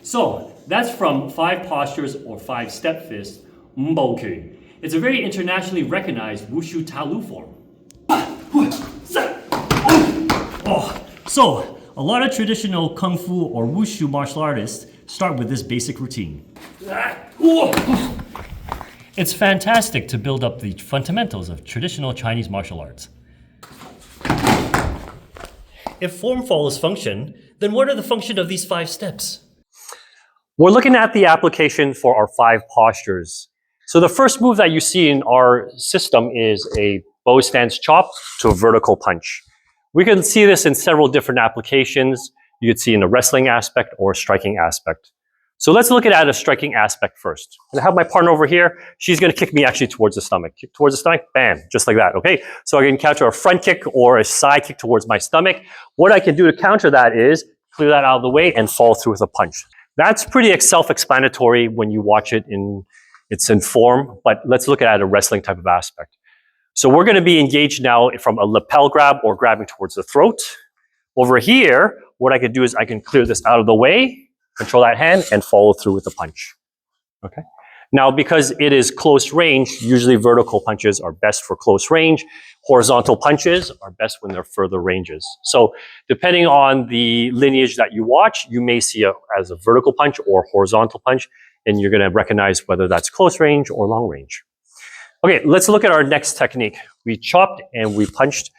So that's from 5 postures or 5-step fist, Mboku. It's a very internationally recognized Wushu Talu form. So a lot of traditional Kung Fu or Wushu martial artists start with this basic routine. It's fantastic to build up the fundamentals of traditional Chinese martial arts. If form follows function, then what are the function of these 5 steps? We're looking at the application for our 5 postures. So the first move that you see in our system is a bow stance chop to a vertical punch. We can see this in several different applications. You could see in a wrestling aspect or a striking aspect. So let's look at a striking aspect first. I have my partner over here. She's going to kick me actually towards the stomach. Kick towards the stomach, bam, just like that, okay? So I can counter a front kick or a side kick towards my stomach. What I can do to counter that is clear that out of the way and fall through with a punch. That's pretty self-explanatory when you watch it it's in form, but let's look at a wrestling type of aspect. So we're going to be engaged now from a lapel grab or grabbing towards the throat. Over here, what I can do is I can clear this out of the way, control that hand, and follow through with the punch. Okay. Now, because it is close range, usually vertical punches are best for close range. Horizontal punches are best when they're further ranges. So depending on the lineage that you watch, you may see it as a vertical punch or horizontal punch, and you're going to recognize whether that's close range or long range. Okay, let's look at our next technique. We chopped and we punched.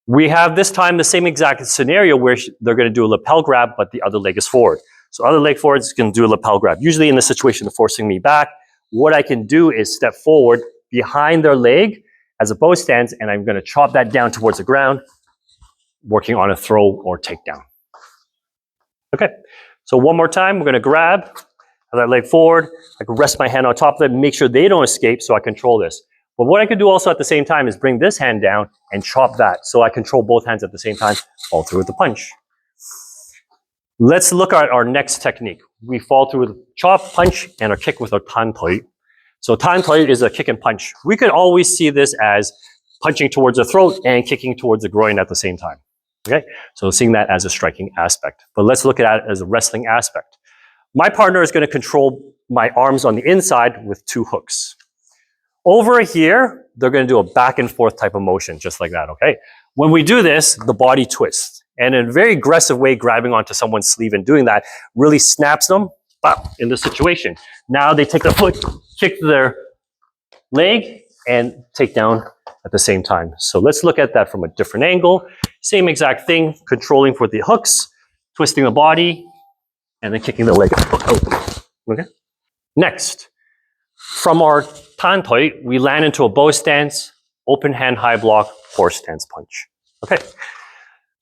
We have this time the same exact scenario where they're going to do a lapel grab, but the other leg is forward. So other leg forward is going to do a lapel grab. Usually in this situation, they're forcing me back. What I can do is step forward behind their leg as a bow stance, and I'm going to chop that down towards the ground, working on a throw or takedown. Okay, so one more time, we're going to grab, have that leg forward. I can rest my hand on top of it, make sure they don't escape so I control this. But what I can do also at the same time is bring this hand down and chop that. So I control both hands at the same time, fall through with the punch. Let's look at our next technique. We fall through with a chop, punch, and a kick with a tan toi. So tan toi is a kick and punch. We could always see this as punching towards the throat and kicking towards the groin at the same time. Okay, so seeing that as a striking aspect. But let's look at it as a wrestling aspect. My partner is going to control my arms on the inside with 2 hooks. Over here, they're going to do a back and forth type of motion, just like that, okay? When we do this, the body twists. And in a very aggressive way, grabbing onto someone's sleeve and doing that really snaps them in this situation. Now they take the foot, kick their leg, and take down at the same time. So let's look at that from a different angle. Same exact thing, controlling for the hooks, twisting the body, and then kicking the leg out. Okay? Next, from our tan toi, we land into a bow stance, open hand high block, horse stance punch. Okay.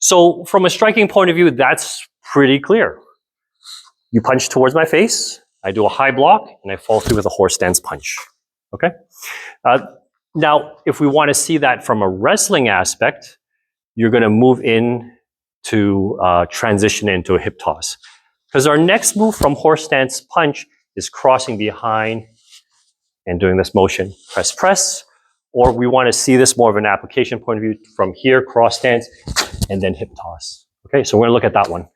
So from a striking point of view, that's pretty clear. You punch towards my face, I do a high block, and I fall through with a horse stance punch. Okay. Now, if we want to see that from a wrestling aspect, you're going to move in to transition into a hip toss. Because our next move from horse stance punch is crossing behind and doing this motion, press, press. Or we want to see this more of an application point of view from here, cross stance, and then hip toss. Okay, so we're going to look at that one.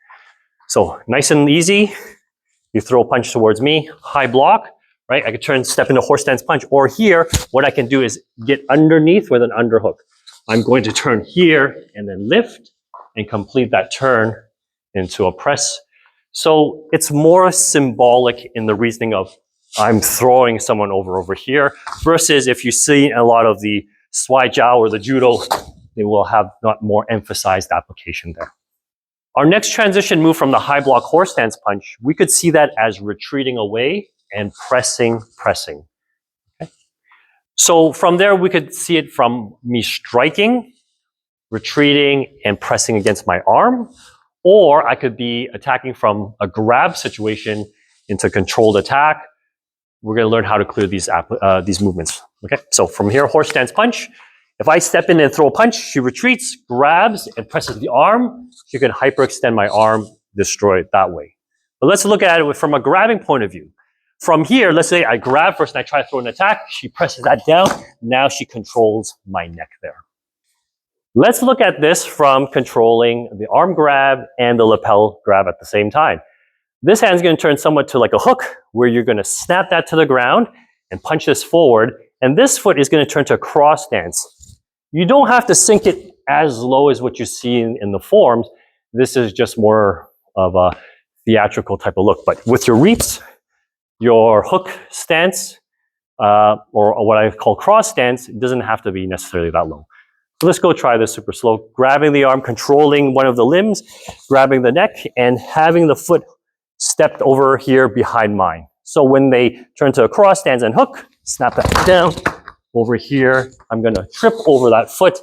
So nice and easy. You throw a punch towards me, high block, right? I could step into horse stance punch. Or here, what I can do is get underneath with an underhook. I'm going to turn here and then lift and complete that turn into a press. So it's more symbolic in the reasoning of I'm throwing someone over here versus if you see a lot of the Swai Jiao or the judo, they will have not more emphasized application there. Our next transition move from the high block horse stance punch, we could see that as retreating away and pressing. Okay? So from there, we could see it from me striking, retreating, and pressing against my arm. Or I could be attacking from a grab situation into controlled attack. We're going to learn how to clear these movements. Okay, so from here, horse stance punch. If I step in and throw a punch, she retreats, grabs, and presses the arm. She can hyperextend my arm, destroy it that way. But let's look at it from a grabbing point of view. From here, let's say I grab first and I try to throw an attack. She presses that down. Now she controls my neck there. Let's look at this from controlling the arm grab and the lapel grab at the same time. This hand's going to turn somewhat to like a hook, where you're going to snap that to the ground and punch this forward. And this foot is going to turn to a cross stance. You don't have to sink it as low as what you see in the forms. This is just more of a theatrical type of look. But with your reaps, your hook stance, or what I call cross stance, it doesn't have to be necessarily that low. So let's go try this super slow. Grabbing the arm, controlling one of the limbs, grabbing the neck, and having the foot stepped over here behind mine. So when they turn to a cross stance and hook, snap that down. Over here, I'm going to trip over that foot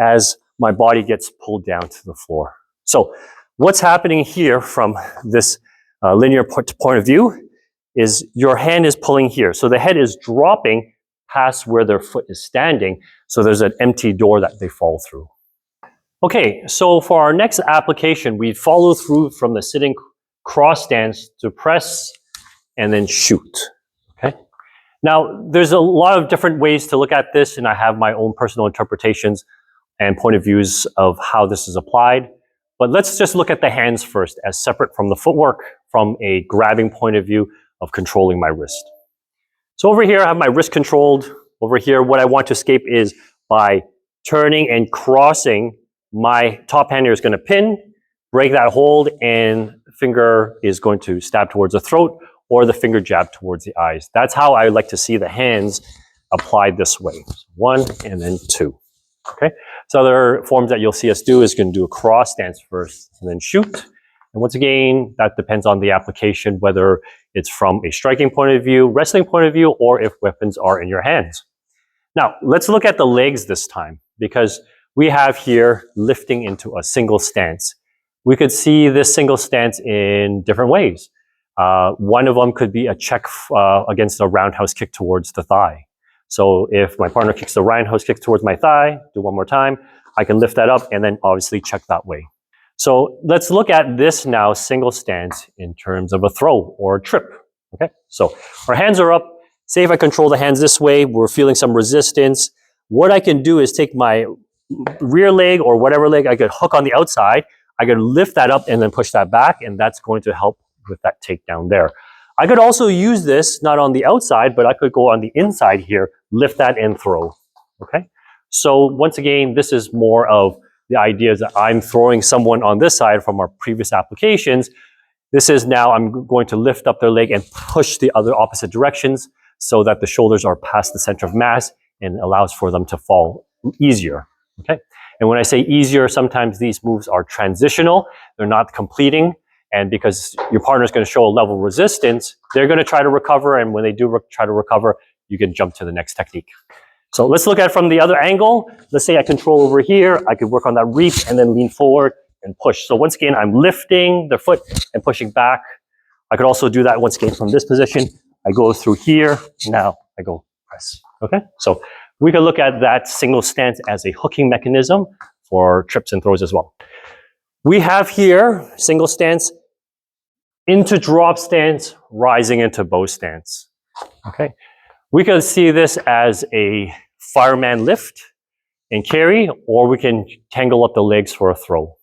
as my body gets pulled down to the floor. So what's happening here from this linear point of view is your hand is pulling here. So the head is dropping past where their foot is standing. So there's an empty door that they fall through. Okay, so for our next application, we follow through from the sitting cross stance to press and then shoot. Okay. Now, there's a lot of different ways to look at this, and I have my own personal interpretations and point of views of how this is applied. But let's just look at the hands first as separate from the footwork from a grabbing point of view of controlling my wrist. So over here, I have my wrist controlled. Over here, what I want to escape is by turning and crossing, my top hand here is going to pin, break that hold, and finger is going to stab towards the throat or the finger jab towards the eyes. That's how I like to see the hands applied this way. One and then two. Okay. So other forms that you'll see us do is going to do a cross stance first and then shoot. And once again, that depends on the application, whether it's from a striking point of view, wrestling point of view, or if weapons are in your hands. Now, let's look at the legs this time, because we have here lifting into a single stance. We could see this single stance in different ways. One of them could be a check against a roundhouse kick towards the thigh. So if my partner kicks the roundhouse kick towards my thigh, do one more time, I can lift that up and then obviously check that way. So let's look at this now, single stance in terms of a throw or a trip. Okay, so our hands are up. Say if I control the hands this way, we're feeling some resistance. What I can do is take my rear leg or whatever leg I could hook on the outside. I could lift that up and then push that back, and that's going to help with that takedown there. I could also use this not on the outside, but I could go on the inside here, lift that and throw. Okay, so once again, this is more of the idea that I'm throwing someone on this side from our previous applications. This is now I'm going to lift up their leg and push the other opposite directions so that the shoulders are past the center of mass and allows for them to fall easier. Okay, and when I say easier, sometimes these moves are transitional. They're not completing. And because your partner is going to show a level of resistance, they're going to try to recover. And when they do try to recover, you can jump to the next technique. So let's look at it from the other angle. Let's say I control over here. I could work on that reach and then lean forward and push. So once again, I'm lifting the foot and pushing back. I could also do that once again from this position. I go through here. Now I go press. Okay. So we can look at that single stance as a hooking mechanism for trips and throws as well. We have here single stance into drop stance, rising into bow stance. Okay. We can see this as a fireman lift and carry, or we can tangle up the legs for a throw.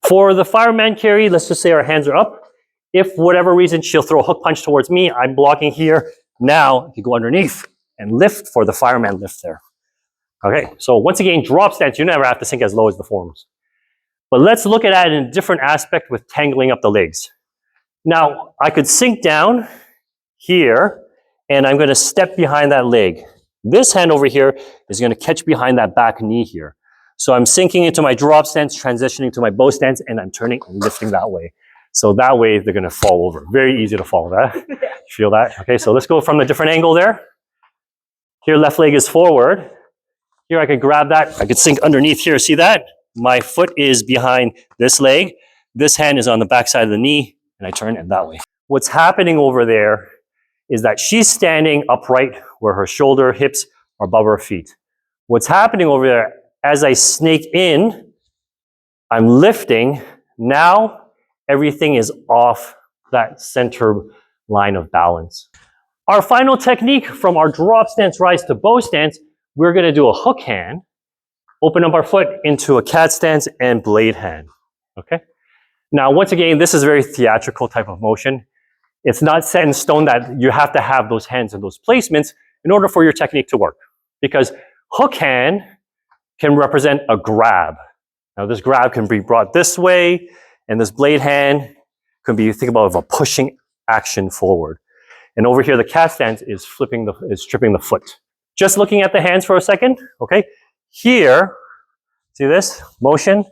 For the fireman carry, let's just say our hands are up. If for whatever reason she'll throw a hook punch towards me, I'm blocking here. Now you go underneath and lift for the fireman lift there. Okay, so once again, drop stance, you never have to sink as low as the forms. But let's look at it in a different aspect with tangling up the legs. Now, I could sink down here, and I'm going to step behind that leg. This hand over here is going to catch behind that back knee here. So I'm sinking into my drop stance, transitioning to my bow stance, and I'm turning and lifting that way. So that way, they're going to fall over. Very easy to fall, right? Feel that? Okay, so let's go from a different angle there. Here, left leg is forward. Here, I could grab that. I could sink underneath here. See that? My foot is behind this leg. This hand is on the back side of the knee, and I turn it that way. What's happening over there is that she's standing upright where her shoulder, hips are above her feet. What's happening over there, as I snake in, I'm lifting. Now, everything is off that center line of balance. Our final technique from our drop stance rise to bow stance, we're going to do a hook hand, open up our foot into a cat stance and blade hand. Okay. Now, once again, this is a very theatrical type of motion. It's not set in stone that you have to have those hands in those placements in order for your technique to work. Because hook hand can represent a grab. Now, this grab can be brought this way, and this blade hand can be, think about a pushing action forward. And over here, the cat stance is stripping the foot. Just looking at the hands for a second, okay? Here, see this motion?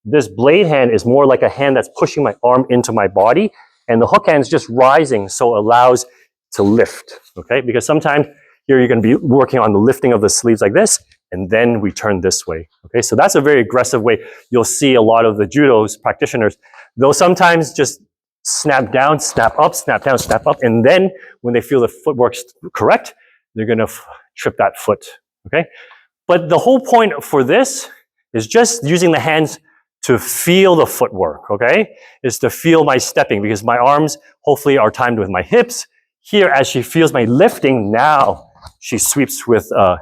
This blade hand is more like a hand that's pushing my arm into my body, and the hook hand is just rising, so it allows to lift, okay? Because sometimes here you're gonna be working on the lifting of the sleeves like this, and then we turn this way, okay? So that's a very aggressive way. You'll see a lot of the judo's practitioners, they'll sometimes just snap down, snap up, snap down, snap up, and then when they feel the footwork's correct, they're gonna trip that foot, okay? But the whole point for this is just using the hands to feel the footwork, okay? Is to feel my stepping, because my arms hopefully are timed with my hips. Here, as she feels my lifting, now she sweeps with a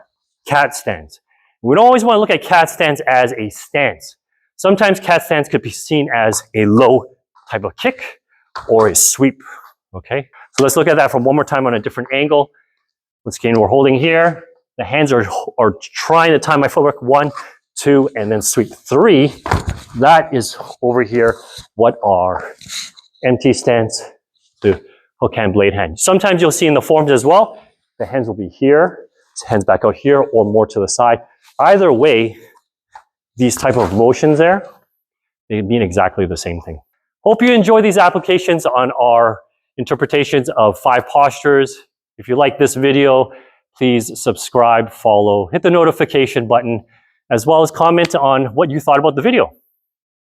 cat stance. We don't always want to look at cat stance as a stance. Sometimes cat stance could be seen as a low type of kick or a sweep, okay? So let's look at that from one more time on a different angle. Once again, we're holding here. The hands are trying to time my footwork. 1, 2, and then sweep 3. That is over here what our empty stance to hook hand, blade hand. Sometimes you'll see in the forms as well, the hands will be here, hands back out here, or more to the side. Either way, these type of motions there, they mean exactly the same thing. Hope you enjoy these applications on our interpretations of 5 postures. If you like this video, please subscribe, follow, hit the notification button, as well as comment on what you thought about the video.